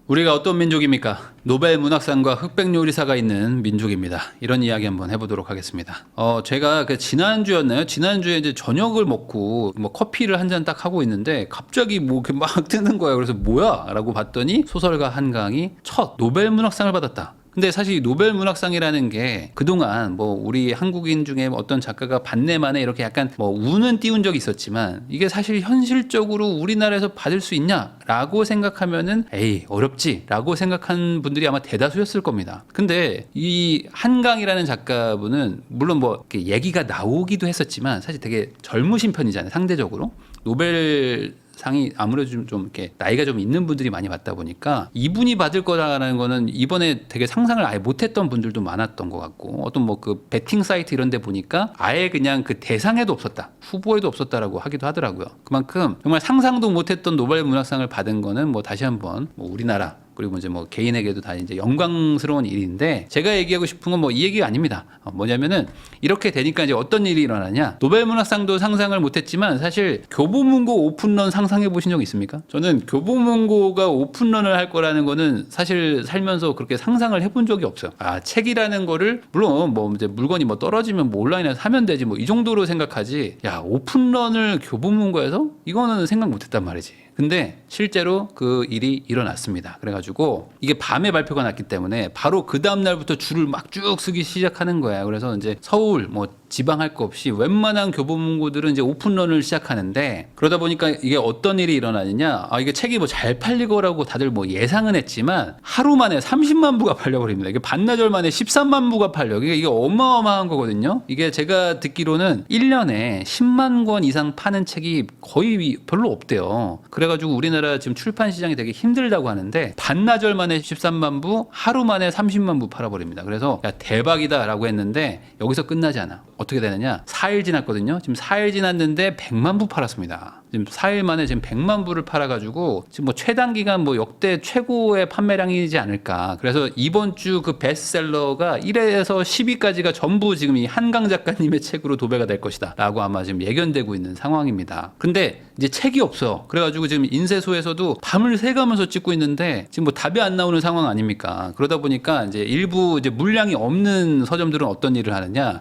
우리가 어떤 민족입니까? 노벨 문학상과 흑백 요리사가 있는 민족입니다. 이런 이야기 한번 해보도록 하겠습니다. 제가 지난주였나요? 지난주에 이제 저녁을 먹고 뭐 커피를 한 잔 딱 하고 있는데 갑자기 뭐 이렇게 막 뜨는 거예요. 그래서 뭐야? 라고 봤더니 소설가 한강이 첫 노벨 문학상을 받았다. 근데 사실 노벨 문학상이라는 게 그동안 뭐 우리 한국인 중에 어떤 작가가 받네 만에 이렇게 약간 뭐 운은 띄운 적이 있었지만 이게 사실 현실적으로 우리나라에서 받을 수 있냐라고 생각하면은 에이 어렵지라고 생각한 분들이 아마 대다수였을 겁니다. 근데 이 한강이라는 작가분은 물론 뭐 이렇게 얘기가 나오기도 했었지만 사실 되게 젊으신 편이잖아요. 상대적으로 노벨 상이 아무래도 좀 이렇게 나이가 좀 있는 분들이 많이 받다 보니까 이분이 받을 거라는 거는 이번에 되게 상상을 아예 못했던 분들도 많았던 것 같고 어떤 뭐 그 베팅 사이트 이런 데 보니까 아예 그냥 그 대상에도 없었다 후보에도 없었다라고 하기도 하더라고요. 그만큼 정말 상상도 못했던 노벨 문학상을 받은 거는 뭐 다시 한번 뭐 우리나라 그리고 이제 뭐 개인에게도 다 이제 영광스러운 일인데 제가 얘기하고 싶은 건 뭐 이 얘기가 아닙니다. 뭐냐면은 이렇게 되니까 이제 어떤 일이 일어나냐. 노벨 문학상도 상상을 못했지만 사실 교보문고 오픈런 상상해 보신 적 있습니까? 저는 교보문고가 오픈런을 할 거라는 거는 사실 살면서 그렇게 상상을 해본 적이 없어요. 아 책이라는 거를 물론 뭐 이제 물건이 뭐 떨어지면 뭐 온라인에서 사면 되지 뭐 이 정도로 생각하지. 야 오픈런을 교보문고에서 이거는 생각 못했단 말이지. 근데 실제로 그 일이 일어났습니다. 그래가지고 이게 밤에 발표가 났기 때문에 바로 그 다음 날부터 줄을 막 쭉 서기 시작하는 거예요. 그래서 이제 서울 뭐 지방 할 거 없이 웬만한 교보문고들은 이제 오픈런을 시작하는데 그러다 보니까 이게 어떤 일이 일어나느냐. 이게 책이 뭐 잘 팔릴 거라고 다들 뭐 예상은 했지만 하루 만에 30만 부가 팔려버립니다. 이게 반나절 만에 13만 부가 팔려. 이게 어마어마한 거거든요. 이게 제가 듣기로는 1년에 10만 권 이상 파는 책이 거의 별로 없대요. 그래가지고 우리나라 지금 출판 시장이 되게 힘들다고 하는데 반나절 만에 13만 부, 하루 만에 30만 부 팔아버립니다. 그래서 야 대박이다라고 했는데 여기서 끝나지 않아. 어떻게 되느냐? 4일 지났거든요. 지금 4일 지났는데 100만 부 팔았습니다. 지금 4일 만에 지금 100만 부를 팔아가지고 지금 뭐 최단 기간 뭐 역대 최고의 판매량이지 않을까. 그래서 이번 주 그 베스트셀러가 1회에서 10위까지가 전부 지금 이 한강 작가님의 책으로 도배가 될 것이다라고 아마 지금 예견되고 있는 상황입니다. 근데 이제 책이 없어. 그래가지고 지금 인쇄소에서도 밤을 새가면서 찍고 있는데 지금 뭐 답이 안 나오는 상황 아닙니까? 그러다 보니까 이제 일부 이제 물량이 없는 서점들은 어떤 일을 하느냐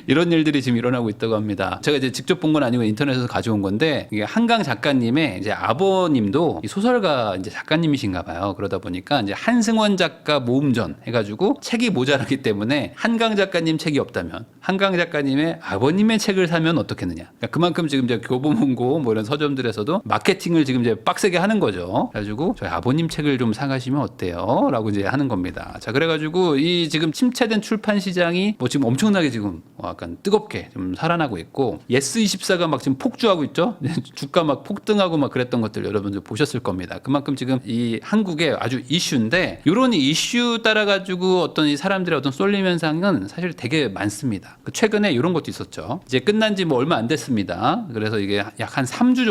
이런 일들이 지금 일어나고 있다고 합니다. 제가 이제 직접 본 건 아니고 인터넷에서 가져온 건데 이게 한강 작가님의 이제 아버님도 소설가 이제 작가님이신가 봐요. 그러다 보니까 이제 한승원 작가 모음전 해가지고 책이 모자라기 때문에 한강 작가님 책이 없다면 한강 작가님의 아버님의 책을 사면 어떻겠느냐. 그러니까 그만큼 지금 이제 교보문고 뭐 이런 서점들에서도 마케팅을 지금 이제 빡세게 하는 거죠. 그래가지고 저희 아버님 책을 좀 사가시면 어때요? 라고 이제 하는 겁니다. 자, 그래가지고 이 지금 침체된 출판 시장이 뭐 지금 엄청나게 지금 약간 뜨겁게 좀 살아나고 있고 예스24가 막 지금 폭주하고 있죠. 주가 막 폭등하고 막 그랬던 것들 여러분들 보셨을 겁니다. 그만큼 지금 이 한국의 아주 이슈인데 이런 이슈 따라 가지고 어떤 이 사람들의 어떤 쏠림 현상은 사실 되게 많습니다. 최근에 이런 것도 있었죠. 이제 끝난 지 뭐 얼마 안 됐습니다. 그래서 이게 약 한 3주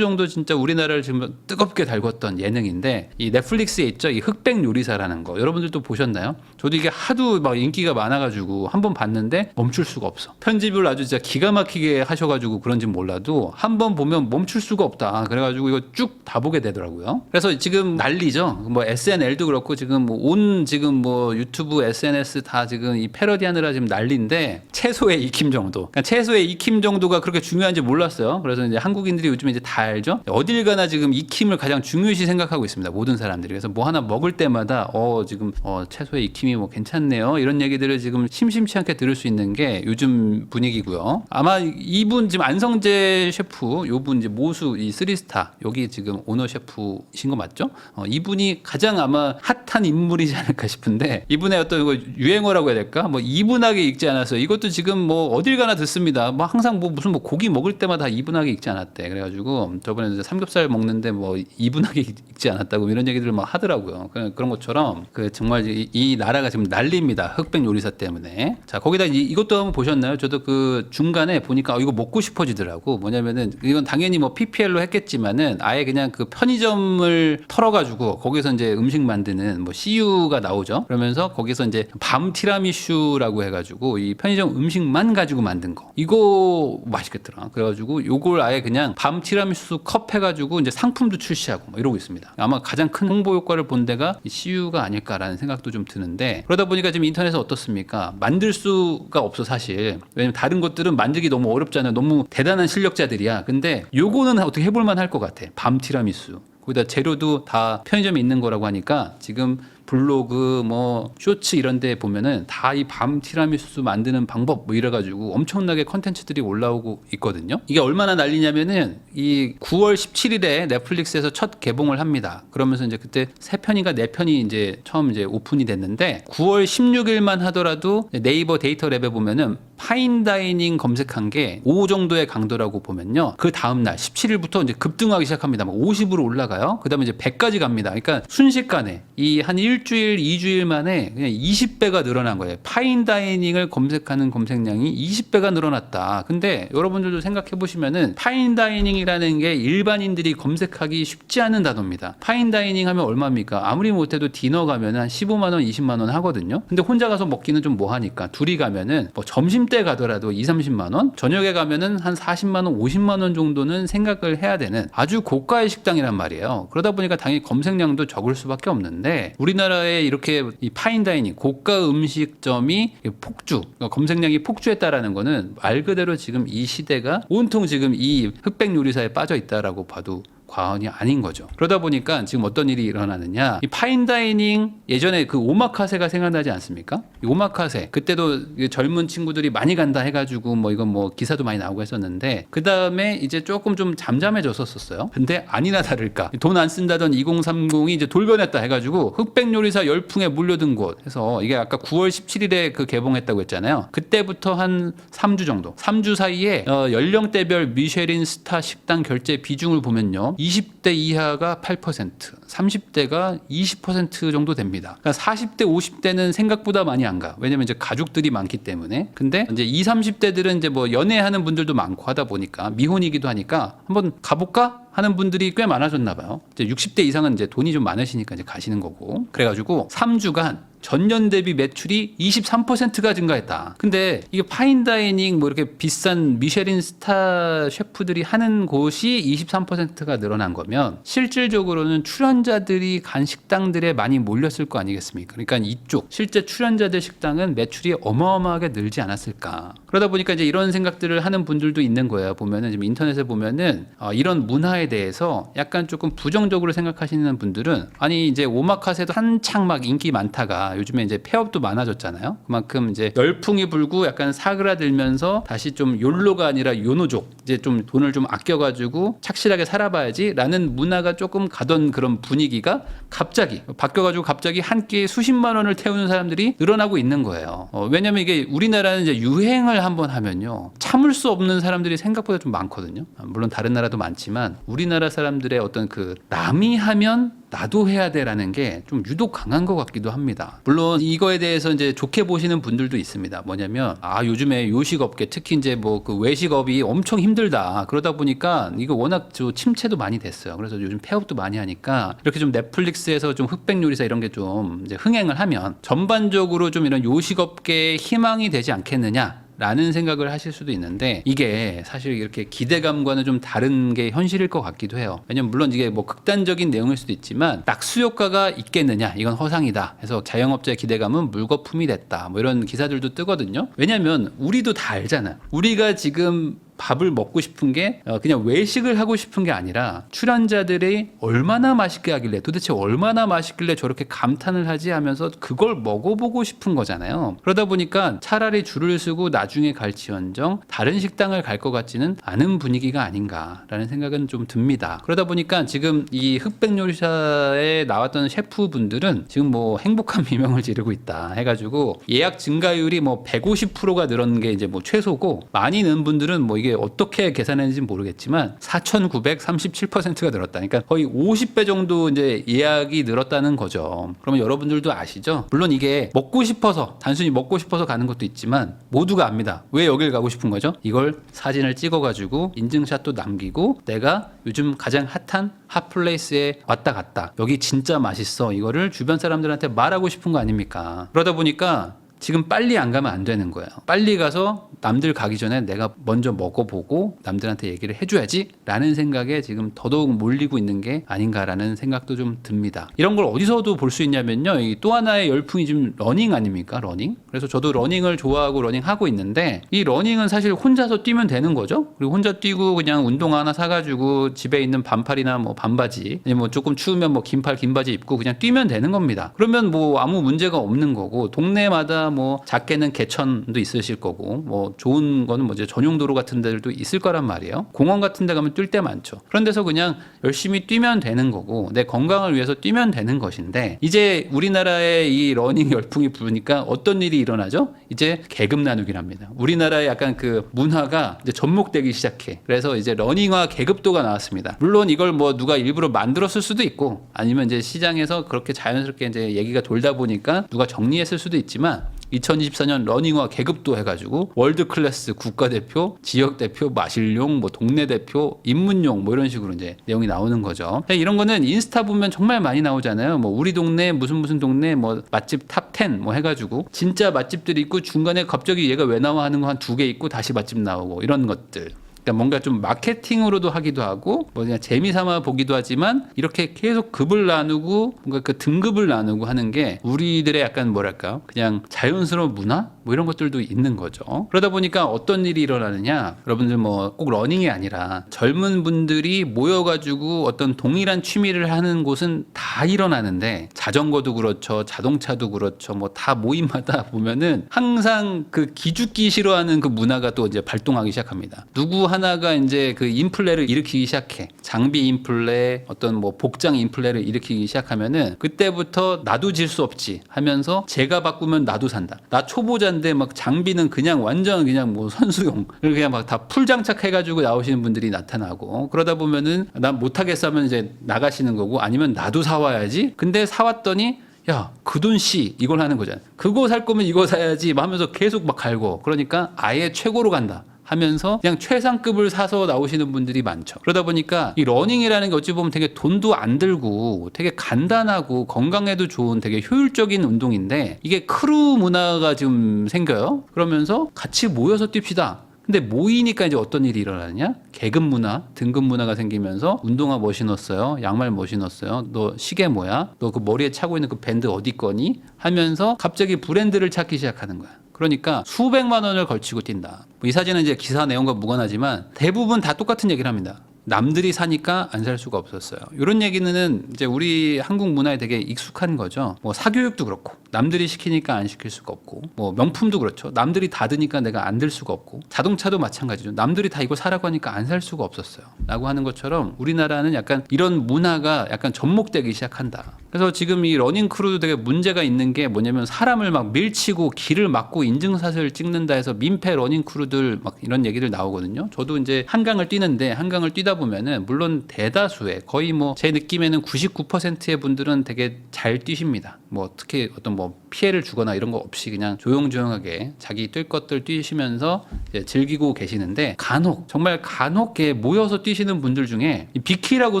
정도 진짜 우리나라를 지금 뜨겁게 달궜던 예능인데 이 넷플릭스에 있죠. 이 흑백 요리사라는 거. 여러분들도 보셨나요? 저도 이게 하도 막 인기가 많아가지고 한번 봤는데 멈출 수가 없어. 편집을 아주 진짜 기가 막히게 하셔가지고 그런지 몰라도 한번 보면 멈출 수가 없다. 그래가지고 이거 쭉 다 보게 되더라고요. 그래서 지금 난리죠. 뭐 SNL도 그렇고 지금 뭐 온 지금 뭐 유튜브 SNS 다 지금 이 패러디하느라 지금 난리인데 최소의 익힘 정도. 그러니까 최소의 익힘 정도가 그렇게 중요한지 몰랐어요. 그래서 이제 한국인들이 요즘에 이제 다 알죠. 어딜 가나 지금 익힘을 가장 중요시 생각하고 있습니다. 모든 사람들이. 그래서 뭐 하나 먹을 때마다 지금 채소의 익힘이 뭐 괜찮네요. 이런 얘기들을 지금 심심치 않게 들을 수 있는 게 요즘 분위기고요. 아마 이분 지금 안성재 셰프, 요분 이제 모수 이 3스타 여기 지금 오너 셰프이신 거 맞죠? 이분이 가장 아마 핫한 인물이지 않을까 싶은데 이분의 어떤 이거 유행어라고 해야 될까? 뭐 이분하게 읽지 않았어요. 이것도 지금 뭐 어딜 가나 듣습니다. 뭐 항상 뭐 무슨 뭐 고기 먹을 때마다 이분하게 읽지 않았대. 그래가지고 저번에 삼겹살 먹는데 뭐 이분하게 읽지 않았다고 이런 얘기들을 막 하더라고요. 그런 것처럼 그 정말 이 나라가 우리나라가 지금 난리입니다. 흑백 요리사 때문에. 자, 거기다 이것도 한번 보셨나요? 저도 그 중간에 보니까 이거 먹고 싶어지더라고. 뭐냐면은 이건 당연히 뭐 PPL로 했겠지만은 아예 그냥 그 편의점을 털어가지고 거기서 이제 음식 만드는 뭐 CU가 나오죠. 그러면서 거기서 이제 밤 티라미슈라고 해가지고 이 편의점 음식만 가지고 만든 거. 이거 맛있겠더라. 그래가지고 요걸 아예 그냥 밤 티라미수 컵 해가지고 이제 상품도 출시하고 뭐 이러고 있습니다. 아마 가장 큰 홍보 효과를 본 데가 이 CU가 아닐까라는 생각도 좀 드는데, 그러다 보니까 지금 인터넷에 어떻습니까? 만들 수가 없어 사실. 왜냐면 다른 것들은 만들기 너무 어렵잖아요. 너무 대단한 실력자들이야. 근데 요거는 어떻게 해볼만 할 것 같아. 밤 티라미수. 거기다 재료도 다 편의점에 있는 거라고 하니까 지금 블로그 뭐 쇼츠 이런 데 보면은 다 이 밤 티라미수 만드는 방법 뭐 이래가지고 엄청나게 컨텐츠들이 올라오고 있거든요. 이게 얼마나 난리냐면은 이 9월 17일에 넷플릭스에서 첫 개봉을 합니다. 그러면서 이제 그때 3편인가 4편이 이제 처음 이제 오픈이 됐는데 9월 16일만 하더라도 네이버 데이터 랩에 보면은 파인다이닝 검색한 게 5 정도의 강도라고 보면요. 그 다음날 17일부터 이제 급등하기 시작합니다. 막 50으로 올라가요. 그 다음에 이제 100까지 갑니다. 그러니까 순식간에 이 한 일주일, 2주일 만에 그냥 20배가 늘어난 거예요. 파인다이닝을 검색하는 검색량이 20배가 늘어났다. 근데 여러분들도 생각해 보시면은 파인다이닝이라는 게 일반인들이 검색하기 쉽지 않은 단어입니다. 파인다이닝 하면 얼마입니까? 아무리 못해도 디너 가면 한 15만 원, 20만 원 하거든요. 근데 혼자 가서 먹기는 좀 뭐하니까 둘이 가면은 뭐 점심 때 가더라도 2, 30만 원, 저녁에 가면은 한 40만 원, 50만 원 정도는 생각을 해야 되는 아주 고가의 식당이란 말이에요. 그러다 보니까 당연히 검색량도 적을 수밖에 없는데 우리나라에 이렇게 이 파인다이닝 고가 음식점이 폭주, 그러니까 검색량이 폭주했다라는 거는 말 그대로 지금 이 시대가 온통 지금 이 흑백 요리사에 빠져 있다라고 봐도 과언이 아닌 거죠. 그러다 보니까 지금 어떤 일이 일어나느냐, 이 파인다이닝 예전에 그 오마카세가 생각나지 않습니까? 이 오마카세 그때도 젊은 친구들이 많이 간다 해가지고 뭐 이건 뭐 기사도 많이 나오고 했었는데 그 다음에 이제 조금 좀 잠잠해졌었어요. 근데 아니나 다를까 돈 안 쓴다던 2030이 이제 돌변했다 해가지고 흑백 요리사 열풍에 몰려든 곳 해서 이게 아까 9월 17일에 그 개봉했다고 했잖아요. 그때부터 한 3주 정도, 3주 사이에 연령대별 미쉐린 스타 식당 결제 비중을 보면요. 20대 이하가 8%, 30대가 20% 정도 됩니다. 그러니까 40대, 50대는 생각보다 많이 안 가. 왜냐면 이제 가족들이 많기 때문에. 근데 이제 20, 30대들은 이제 뭐 연애하는 분들도 많고 하다 보니까 미혼이기도 하니까 한번 가볼까? 하는 분들이 꽤 많아졌나 봐요. 이제 60대 이상은 이제 돈이 좀 많으시니까 이제 가시는 거고. 그래가지고 3주간 전년 대비 매출이 23%가 증가했다. 근데 이게 파인다이닝 뭐 이렇게 비싼 미쉐린 스타 셰프들이 하는 곳이 23%가 늘어난 거면 실질적으로는 출연자들이 간 식당들에 많이 몰렸을 거 아니겠습니까? 그러니까 이쪽 실제 출연자들 식당은 매출이 어마어마하게 늘지 않았을까. 그러다 보니까 이제 이런 생각들을 하는 분들도 있는 거예요. 보면은 지금 인터넷에 보면은 이런 문화에 대해서 약간 조금 부정적으로 생각하시는 분들은 아니 이제 오마카세도 한창 막 인기 많다가 요즘에 이제 폐업도 많아졌잖아요. 그만큼 이제 열풍이 불고 약간 사그라들면서 다시 좀 욜로가 아니라 요노족, 이제 좀 돈을 좀 아껴가지고 착실하게 살아봐야지라는 문화가 조금 가던 그런 분위기가 갑자기 바뀌어가지고 갑자기 한 끼에 수십만 원을 태우는 사람들이 늘어나고 있는 거예요. 왜냐면 이게 우리나라는 이제 유행을 한번 하면요 참을 수 없는 사람들이 생각보다 좀 많거든요. 물론 다른 나라도 많지만 우리나라 사람들의 어떤 그 남이 하면 나도 해야 돼라는 게 좀 유독 강한 것 같기도 합니다. 물론 이거에 대해서 이제 좋게 보시는 분들도 있습니다. 뭐냐면 요즘에 요식업계 특히 이제 뭐 그 외식업이 엄청 힘들다. 그러다 보니까 이거 워낙 침체도 많이 됐어요. 그래서 요즘 폐업도 많이 하니까 이렇게 좀 넷플릭스에서 좀 흑백 요리사 이런 게 좀 이제 흥행을 하면 전반적으로 좀 이런 요식업계의 희망이 되지 않겠느냐. 라는 생각을 하실 수도 있는데 이게 사실 이렇게 기대감과는 좀 다른 게 현실일 것 같기도 해요. 왜냐면 물론 이게 뭐 극단적인 내용일 수도 있지만 낙수 효과가 있겠느냐 이건 허상이다 해서 자영업자의 기대감은 물거품이 됐다 뭐 이런 기사들도 뜨거든요. 왜냐면 우리도 다 알잖아. 우리가 지금 밥을 먹고 싶은 게 그냥 외식을 하고 싶은 게 아니라 출연자들이 얼마나 맛있게 하길래 도대체 얼마나 맛있길래 저렇게 감탄을 하지 하면서 그걸 먹어보고 싶은 거잖아요. 그러다 보니까 차라리 줄을 서고 나중에 갈지언정 다른 식당을 갈 것 같지는 않은 분위기가 아닌가라는 생각은 좀 듭니다. 그러다 보니까 지금 이 흑백 요리사에 나왔던 셰프분들은 지금 뭐 행복한 비명을 지르고 있다 해가지고 예약 증가율이 뭐 150%가 늘은 게 이제 뭐 최소고 많이 는 분들은 뭐 이게 어떻게 계산했는지 모르겠지만 4,937%가 늘었다. 그러니까 거의 50배 정도 이제 예약이 늘었다는 거죠. 그러면 여러분들도 아시죠? 물론 이게 먹고 싶어서 단순히 먹고 싶어서 가는 것도 있지만 모두가 압니다. 왜 여길 가고 싶은 거죠? 이걸 사진을 찍어가지고 인증샷도 남기고 내가 요즘 가장 핫한 핫플레이스에 왔다 갔다. 여기 진짜 맛있어. 이거를 주변 사람들한테 말하고 싶은 거 아닙니까? 그러다 보니까 지금 빨리 안 가면 안 되는 거예요. 빨리 가서 남들 가기 전에 내가 먼저 먹어보고 남들한테 얘기를 해줘야지 라는 생각에 지금 더더욱 몰리고 있는 게 아닌가라는 생각도 좀 듭니다. 이런 걸 어디서도 볼 수 있냐면요. 또 하나의 열풍이 지금 러닝 아닙니까? 러닝. 그래서 저도 러닝을 좋아하고 러닝하고 있는데 이 러닝은 사실 혼자서 뛰면 되는 거죠. 그리고 혼자 뛰고 그냥 운동화 하나 사가지고 집에 있는 반팔이나 뭐 반바지 뭐 조금 추우면 뭐 긴팔 긴 바지 입고 그냥 뛰면 되는 겁니다. 그러면 뭐 아무 문제가 없는 거고 동네마다 뭐 작게는 개천도 있으실 거고 뭐 좋은 거는 뭐 이제 전용 도로 같은 데들도 있을 거란 말이에요. 공원 같은 데 가면 뛸 때 많죠. 그런 데서 그냥 열심히 뛰면 되는 거고 내 건강을 위해서 뛰면 되는 것인데 이제 우리나라의 이 러닝 열풍이 부르니까 어떤 일이 일어나죠? 이제 계급 나누기랍니다. 우리나라의 약간 그 문화가 이제 접목되기 시작해. 그래서 이제 러닝화 계급도가 나왔습니다. 물론 이걸 뭐 누가 일부러 만들었을 수도 있고 아니면 이제 시장에서 그렇게 자연스럽게 이제 얘기가 돌다 보니까 누가 정리했을 수도 있지만 2024년 러닝화 계급도 해가지고 월드 클래스 국가대표, 지역대표, 마실용, 뭐 동네 대표, 입문용 뭐 이런 식으로 이제 내용이 나오는 거죠. 이런 거는 인스타 보면 정말 많이 나오잖아요. 뭐 우리 동네 무슨 동네 뭐 맛집 탑 10 뭐 해가지고 진짜 맛집들이 있고 중간에 갑자기 얘가 왜 나와 하는 거 한 두 개 있고 다시 맛집 나오고 이런 것들. 그러니까 뭔가 좀 마케팅으로도 하기도 하고 뭐 그냥 재미삼아 보기도 하지만 이렇게 계속 급을 나누고 뭔가 그 등급을 나누고 하는 게 우리들의 약간 뭐랄까 그냥 자연스러운 문화 뭐 이런 것들도 있는 거죠. 그러다 보니까 어떤 일이 일어나느냐 여러분들 뭐 꼭 러닝이 아니라 젊은 분들이 모여가지고 어떤 동일한 취미를 하는 곳은 다 일어나는데 자전거도 그렇죠 자동차도 그렇죠 뭐 다 모임마다 보면은 항상 그 기죽기 싫어하는 그 문화가 또 이제 발동하기 시작합니다. 누구 하나가 이제 그 인플레를 일으키기 시작해. 장비 인플레, 어떤 뭐 복장 인플레를 일으키기 시작하면은 그때부터 나도 질 수 없지 하면서 제가 바꾸면 나도 산다. 나 초보자인데 막 장비는 그냥 완전 그냥 뭐 선수용. 그냥 막 다 풀 장착해가지고 나오시는 분들이 나타나고 그러다 보면은 난 못하겠어 하면 이제 나가시는 거고 아니면 나도 사와야지. 근데 사왔더니 야, 그 돈 씨 이걸 하는 거잖아. 그거 살 거면 이거 사야지 하면서 계속 막 갈고 그러니까 아예 최고로 간다. 하면서 그냥 최상급을 사서 나오시는 분들이 많죠. 그러다 보니까 이 러닝이라는 게 어찌 보면 되게 돈도 안 들고 되게 간단하고 건강에도 좋은 되게 효율적인 운동인데 이게 크루 문화가 지금 생겨요. 그러면서 같이 모여서 뜁시다. 근데 모이니까 이제 어떤 일이 일어나느냐? 계급 문화, 등급 문화가 생기면서 운동화 뭐 신었어요? 양말 뭐 신었어요? 너 시계 뭐야? 너 그 머리에 차고 있는 그 밴드 어디 거니? 하면서 갑자기 브랜드를 찾기 시작하는 거야. 그러니까 수백만 원을 걸치고 뛴다. 이 사진은 이제 기사 내용과 무관하지만 대부분 다 똑같은 얘기를 합니다. 남들이 사니까 안 살 수가 없었어요. 이런 얘기는 이제 우리 한국 문화에 되게 익숙한 거죠. 뭐 사교육도 그렇고 남들이 시키니까 안 시킬 수가 없고 뭐 명품도 그렇죠. 남들이 다 드니까 내가 안 들 수가 없고 자동차도 마찬가지죠. 남들이 다 이거 사라고 하니까 안 살 수가 없었어요. 라고 하는 것처럼 우리나라는 약간 이런 문화가 약간 접목되기 시작한다. 그래서 지금 이 러닝 크루도 되게 문제가 있는 게 뭐냐면 사람을 막 밀치고 길을 막고 인증샷을 찍는다 해서 민폐 러닝 크루들 막 이런 얘기들 나오거든요. 저도 이제 한강을 뛰는데 한강을 뛰다 보면은 물론 대다수의 거의 뭐 제 느낌에는 99%의 분들은 되게 잘 뛰십니다. 뭐 특히 어떤 뭐 피해를 주거나 이런 거 없이 그냥 조용조용하게 자기 뛸 것들 뛰시면서 이제 즐기고 계시는데 간혹 정말 간혹 모여서 뛰시는 분들 중에 비키라고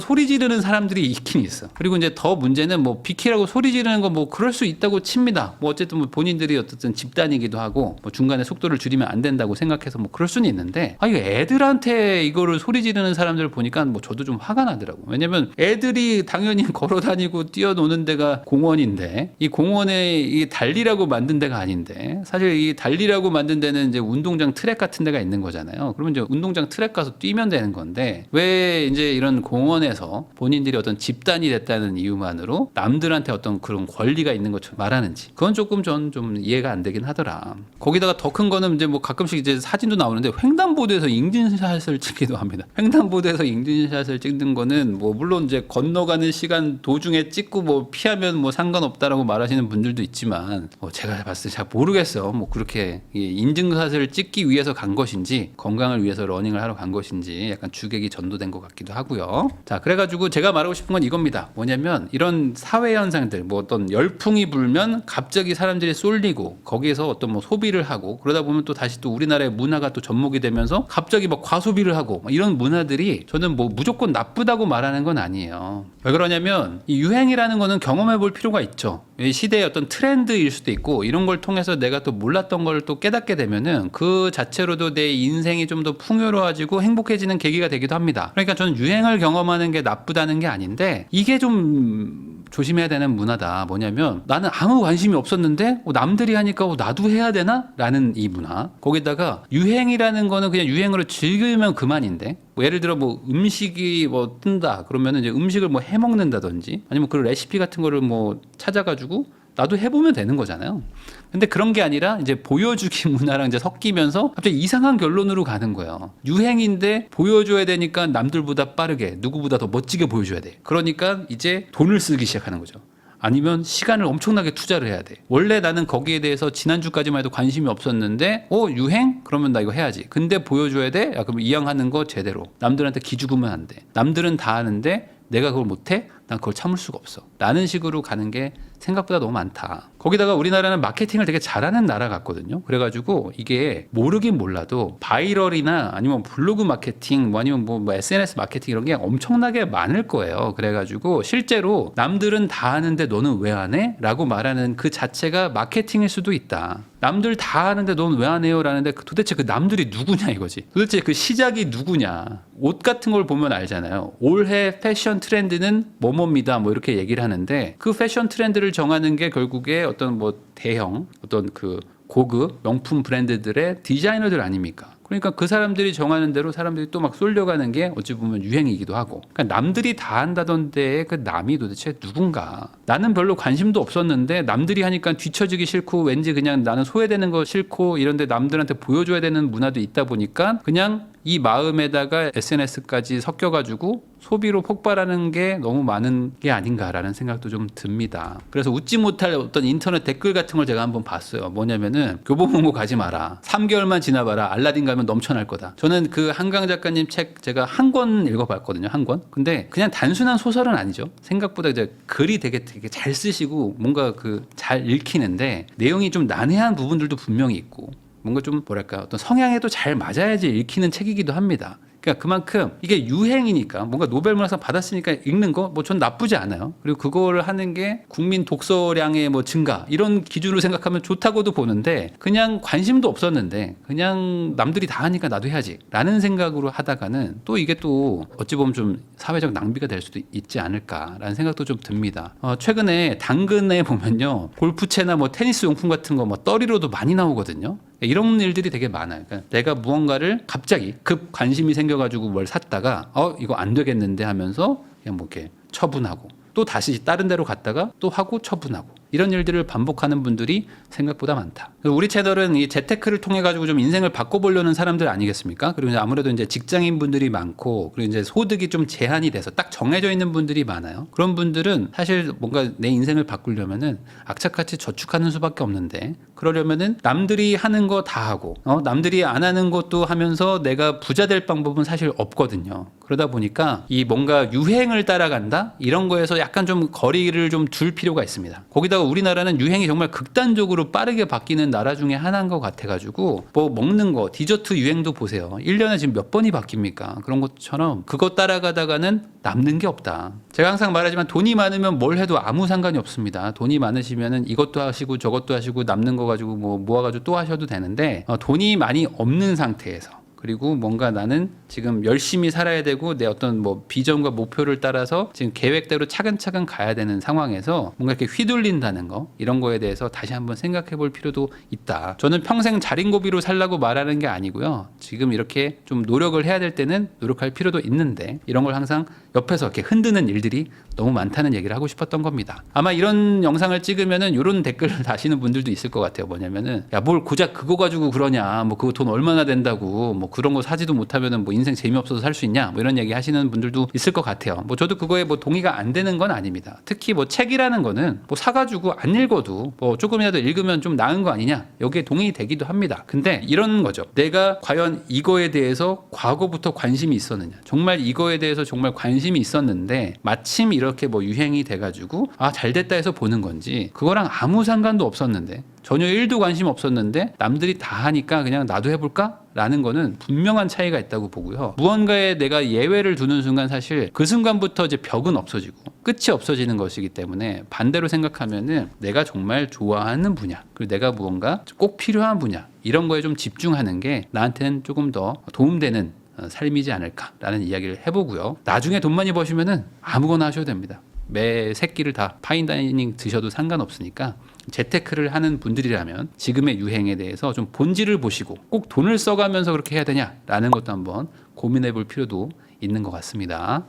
소리 지르는 사람들이 있긴 있어. 그리고 이제 더 문제는 뭐 비키라고 소리 지르는 거 뭐 그럴 수 있다고 칩니다. 뭐 어쨌든 뭐 본인들이 어쨌든 집단이기도 하고 뭐 중간에 속도를 줄이면 안 된다고 생각해서 뭐 그럴 수는 있는데 이거 애들한테 이거를 소리 지르는 사람들 보니까 뭐 저도 좀 화가 나더라고. 왜냐면 애들이 당연히 걸어 다니고 뛰어노는 데가 공원인데 이 공원에 이 달리라고 만든 데가 아닌데 사실 이 달리라고 만든 데는 이제 운동장 트랙 같은 데가 있는 거잖아요. 그러면 이제 운동장 트랙 가서 뛰면 되는 건데 왜 이제 이런 공원에서 본인들이 어떤 집단이 됐다는 이유만으로 남들한테 어떤 그런 권리가 있는 것처럼 말하는지 그건 조금 전 좀 이해가 안 되긴 하더라. 거기다가 더 큰 거는 이제 뭐 가끔씩 이제 사진도 나오는데 횡단보도에서 인증샷을 찍기도 합니다. 횡단보도에서 인증샷을 찍는 거는 뭐 물론 이제 건너가는 시간 도중에 찍고 뭐 피하면 뭐 상관없다라고 말하시는 분들도 있지만 제가 봤을 때 잘 모르겠어. 뭐 그렇게 인증샷을 찍기 위해서 간 것인지 건강을 위해서 러닝을 하러 간 것인지 약간 주객이 전도된 것 같기도 하고요. 자, 그래가지고 제가 말하고 싶은 건 이겁니다. 뭐냐면 이런 사회 현상들, 뭐 어떤 열풍이 불면 갑자기 사람들이 쏠리고 거기에서 어떤 뭐 소비를 하고 그러다 보면 또 다시 또 우리나라의 문화가 또 접목이 되면서 갑자기 막 과소비를 하고 이런 문화들이 저는 뭐 무조건 나쁘다고 말하는 건 아니에요. 왜 그러냐면 이 유행이라는 거는 경험해 볼 필요가 있죠. 이 시대의 어떤 트렌드일 수도 있고 이런 걸 통해서 내가 또 몰랐던 걸 또 깨닫게 되면은 그 자체로도 내 인생이 좀 더 풍요로워지고 행복해지는 계기가 되기도 합니다. 그러니까 저는 유행을 경험하는 게 나쁘다는 게 아닌데 이게 좀 조심해야 되는 문화다. 뭐냐면 나는 아무 관심이 없었는데 남들이 하니까 나도 해야 되나? 라는 이 문화. 거기다가 유행이라는 거는 그냥 유행으로 즐기면 그만인데 뭐 예를 들어 뭐 음식이 뭐 뜬다 그러면은 이제 음식을 뭐 해 먹는다든지 아니면 그 레시피 같은 거를 뭐 찾아가지고 나도 해보면 되는 거잖아요. 근데 그런 게 아니라 이제 보여주기 문화랑 이제 섞이면서 갑자기 이상한 결론으로 가는 거예요. 유행인데 보여줘야 되니까 남들보다 빠르게 누구보다 더 멋지게 보여줘야 돼. 그러니까 이제 돈을 쓰기 시작하는 거죠. 아니면 시간을 엄청나게 투자를 해야 돼. 원래 나는 거기에 대해서 지난주까지만 해도 관심이 없었는데 유행? 그러면 나 이거 해야지. 근데 보여줘야 돼? 야, 그럼 이왕하는 거 제대로. 남들한테 기죽으면 안 돼. 남들은 다 하는데 내가 그걸 못해? 난 그걸 참을 수가 없어. 라는 식으로 가는 게 생각보다 너무 많다. 거기다가 우리나라는 마케팅을 되게 잘하는 나라 같거든요. 그래가지고 이게 모르긴 몰라도 바이럴이나 아니면 블로그 마케팅 뭐 아니면 뭐 SNS 마케팅 이런 게 엄청나게 많을 거예요. 그래가지고 실제로 남들은 다 하는데 너는 왜 안 해? 라고 말하는 그 자체가 마케팅일 수도 있다. 남들 다 하는데 넌 왜 안 해요? 라는데 도대체 그 남들이 누구냐 이거지. 도대체 그 시작이 누구냐. 옷 같은 걸 보면 알잖아요. 올해 패션 트렌드는 뭐뭐입니다. 뭐 이렇게 얘기를 하는데 그 패션 트렌드를 정하는 게 결국에 어떤 뭐 대형 어떤 그 고급 명품 브랜드들의 디자이너들 아닙니까? 그러니까 그 사람들이 정하는 대로 사람들이 또 막 쏠려가는 게 어찌 보면 유행이기도 하고 그러니까 남들이 다 한다던데 그 남이 도대체 누군가. 나는 별로 관심도 없었는데 남들이 하니까 뒤처지기 싫고 왠지 그냥 나는 소외되는 거 싫고 이런데 남들한테 보여줘야 되는 문화도 있다 보니까 그냥 이 마음에다가 SNS까지 섞여가지고 소비로 폭발하는 게 너무 많은 게 아닌가라는 생각도 좀 듭니다. 그래서 웃지 못할 어떤 인터넷 댓글 같은 걸 제가 한번 봤어요. 뭐냐면은 교보문고 가지 마라. 3개월만 지나봐라. 알라딘 가면 넘쳐날 거다. 저는 그 한강 작가님 책 제가 한 권 읽어봤거든요. 한 권. 근데 그냥 단순한 소설은 아니죠. 생각보다 이제 글이 되게 잘 쓰시고 뭔가 그 잘 읽히는데 내용이 좀 난해한 부분들도 분명히 있고 뭔가 좀 뭐랄까 어떤 성향에도 잘 맞아야지 읽히는 책이기도 합니다. 그러니까 그만큼 이게 유행이니까 뭔가 노벨 문학상 받았으니까 읽는 거 뭐 전 나쁘지 않아요. 그리고 그거를 하는 게 국민 독서량의 뭐 증가 이런 기준으로 생각하면 좋다고도 보는데 그냥 관심도 없었는데 그냥 남들이 다 하니까 나도 해야지 라는 생각으로 하다가는 또 이게 또 어찌 보면 좀 사회적 낭비가 될 수도 있지 않을까라는 생각도 좀 듭니다. 최근에 당근에 보면요 골프채나 뭐 테니스 용품 같은 거 뭐 떨이로도 많이 나오거든요. 이런 일들이 되게 많아요. 그러니까 내가 무언가를 갑자기 급 관심이 생겨가지고 뭘 샀다가 이거 안 되겠는데 하면서 그냥 뭐 이렇게 처분하고 또 다시 다른 데로 갔다가 또 하고 처분하고 이런 일들을 반복하는 분들이 생각보다 많다. 우리 채널은 이 재테크를 통해 가지고 좀 인생을 바꿔보려는 사람들 아니겠습니까? 그리고 이제 아무래도 이제 직장인 분들이 많고 그리고 이제 소득이 좀 제한이 돼서 딱 정해져 있는 분들이 많아요. 그런 분들은 사실 뭔가 내 인생을 바꾸려면은 악착같이 저축하는 수밖에 없는데 그러려면은 남들이 하는 거 다 하고 남들이 안 하는 것도 하면서 내가 부자 될 방법은 사실 없거든요. 그러다 보니까 이 뭔가 유행을 따라간다 이런 거에서 약간 좀 거리를 좀 둘 필요가 있습니다. 거기다가 우리나라는 유행이 정말 극단적으로 빠르게 바뀌는 나라 중에 하나인 것 같아가지고 뭐 먹는 거 디저트 유행도 보세요. 1년에 지금 몇 번이 바뀝니까? 그런 것처럼 그거 따라가다가는 남는 게 없다. 제가 항상 말하지만 돈이 많으면 뭘 해도 아무 상관이 없습니다. 돈이 많으시면은 이것도 하시고 저것도 하시고 남는 거 가지고 뭐 모아가지고 또 하셔도 되는데 돈이 많이 없는 상태에서 그리고 뭔가 나는 지금 열심히 살아야 되고 내 어떤 뭐 비전과 목표를 따라서 지금 계획대로 차근차근 가야 되는 상황에서 뭔가 이렇게 휘둘린다는 거 이런 거에 대해서 다시 한번 생각해 볼 필요도 있다. 저는 평생 자린고비로 살라고 말하는 게 아니고요. 지금 이렇게 좀 노력을 해야 될 때는 노력할 필요도 있는데 이런 걸 항상 옆에서 이렇게 흔드는 일들이 너무 많다는 얘기를 하고 싶었던 겁니다. 아마 이런 영상을 찍으면은 이런 댓글을 다시는 분들도 있을 것 같아요. 뭐냐면은 야 뭘 고작 그거 가지고 그러냐 뭐 그거 돈 얼마나 된다고 뭐 그런 거 사지도 못하면은 뭐 인생 재미없어서 살 수 있냐 뭐 이런 얘기 하시는 분들도 있을 것 같아요. 뭐 저도 그거에 뭐 동의가 안 되는 건 아닙니다. 특히 뭐 책이라는 거는 뭐 사가지고 안 읽어도 뭐 조금이라도 읽으면 좀 나은 거 아니냐 여기에 동의되기도 합니다. 근데 이런 거죠. 내가 과연 이거에 대해서 과거부터 관심이 있었느냐, 정말 이거에 대해서 정말 관심이 있었는데 마침 이렇게 뭐 유행이 돼가지고 아 잘됐다 해서 보는 건지, 그거랑 아무 상관도 없었는데 전혀 1도 관심 없었는데 남들이 다 하니까 그냥 나도 해볼까? 라는 거는 분명한 차이가 있다고 보고요. 무언가에 내가 예외를 두는 순간 사실 그 순간부터 이제 벽은 없어지고 끝이 없어지는 것이기 때문에 반대로 생각하면은 내가 정말 좋아하는 분야, 그리고 내가 무언가 꼭 필요한 분야, 이런 거에 좀 집중하는 게 나한테는 조금 더 도움되는 삶이지 않을까라는 이야기를 해보고요. 나중에 돈 많이 버시면은 아무거나 하셔도 됩니다. 매 새끼를 다 파인다이닝 드셔도 상관없으니까 재테크를 하는 분들이라면 지금의 유행에 대해서 좀 본질을 보시고 꼭 돈을 써가면서 그렇게 해야 되냐라는 것도 한번 고민해 볼 필요도 있는 것 같습니다.